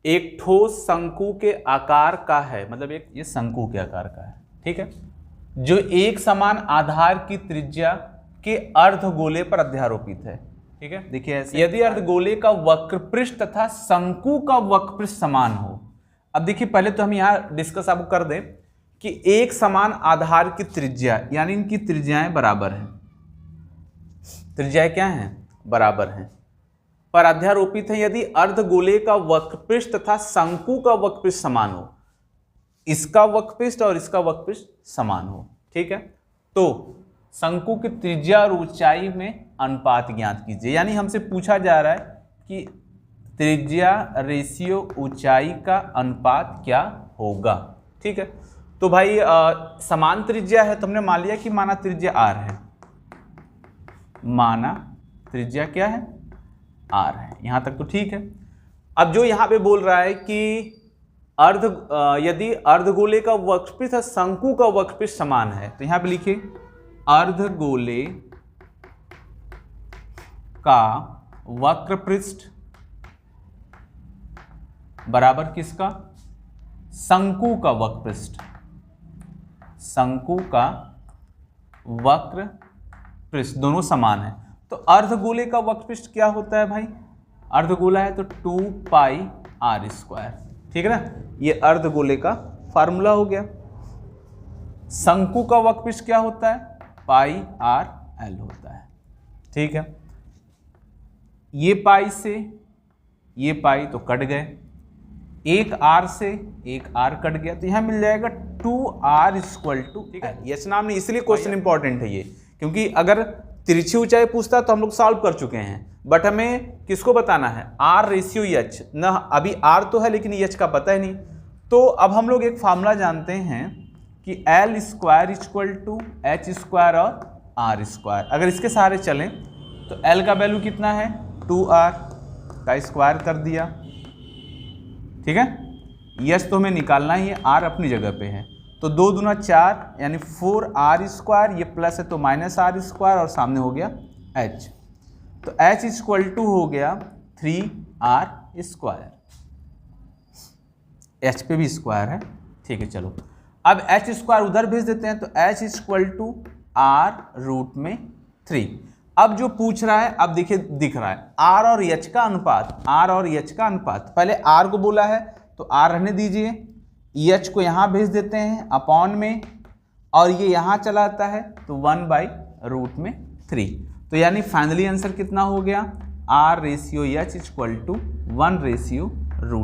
एक ठोस शंकु के आकार का है, मतलब एक ये शंकु के आकार का है, ठीक है, जो एक समान आधार की त्रिज्या के अर्धगोले पर अध्यारोपित है, ठीक है। देखिए ऐसे यदि अर्धगोले का वक्रपृष्ठ तथा शंकु का वक्रपृष्ठ समान हो। अब देखिए पहले तो हम यहाँ डिस्कस आपको कर दें कि एक समान आधार की त्रिज्या यानी इनकी त्रिज्याएं बराबर हैं, त्रिज्याएं क्या हैं, बराबर हैं, पर अध्यारोपित है यदि अर्धगोले का वक्रपृष्ठ तथा शंकु का वक्रपृष्ठ समान हो, इसका वक्रपृष्ठ और इसका वक्रपृष्ठ समान हो, ठीक है। तो शंकु की त्रिज्या और ऊंचाई में अनुपात ज्ञात कीजिए, यानी हमसे पूछा जा रहा है कि त्रिज्या रेशियो ऊंचाई का अनुपात क्या होगा, ठीक है। तो भाई समान त्रिज्या है तो हमने मान लिया कि माना त्रिज्या r है, माना त्रिज्या क्या है, r है, यहां तक तो ठीक है। अब जो यहां पे बोल रहा है कि यदि अर्धगोले का वक्रपृष्ठ शंकु का वक्रपृष्ठ समान है, तो यहां पे लिखिए अर्धगोले का वक्रपृष्ठ बराबर किसका, शंकु का वक्रपृष्ठ, शंकु का वक्रपृष्ठ दोनों समान है। तो अर्धगोले का वक्रपृष्ठ क्या होता है भाई, अर्धगोला है तो 2 पाई r स्क्वायर, ठीक है ना, ये अर्धगोले का फार्मूला हो गया। शंकु का वक्रपृष्ठ क्या होता है, पाई r l होता है, ठीक है। ये पाई से ये पाई तो कट गए, एक r से एक r कट गया, तो यहां मिल जाएगा 2r इक्वल टू, ठीक है। यस नाम नहीं, इसलिए क्वेश्चन इंपॉर्टेंट है ये, क्योंकि अगर तिरछी ऊंचाई पूछता तो हम लोग सॉल्व कर चुके हैं, बट हमें किसको बताना है, r रेशियो h ना, अभी r तो है लेकिन h का पता ही नहीं। तो अब हम लोग एक फार्मूला जानते हैं कि l square equal to h square और r स्क्वायर, अगर इसके सहारे चलें तो l का वैल्यू कितना है, 2r का स्क्वायर कर दिया, ठीक है। यस तो हमें निकालना ही है, r अपनी जगह पे है, तो 2 दूना 4 यानी 4r स्क्वायर, ये प्लस है तो माइनस r स्क्वायर और सामने हो गया h, तो h इक्वल टू हो गया 3r स्क्वायर, h पे भी स्क्वायर है, ठीक है। चलो अब h स्क्वायर उधर भेज देते हैं, तो h equal to r root में 3। अब जो पूछ रहा है, अब देखिए दिख रहा है r और h का अनुपात, r और h का अनुपात, पहले r को बोला है तो r रहने दीजिए, h को यहाँ भेज देते हैं अपॉन में, और ये यहाँ चला आता है तो 1/√3। तो यानी फाइनली आंसर कितना हो गया, r ratio h equal to 1/√3।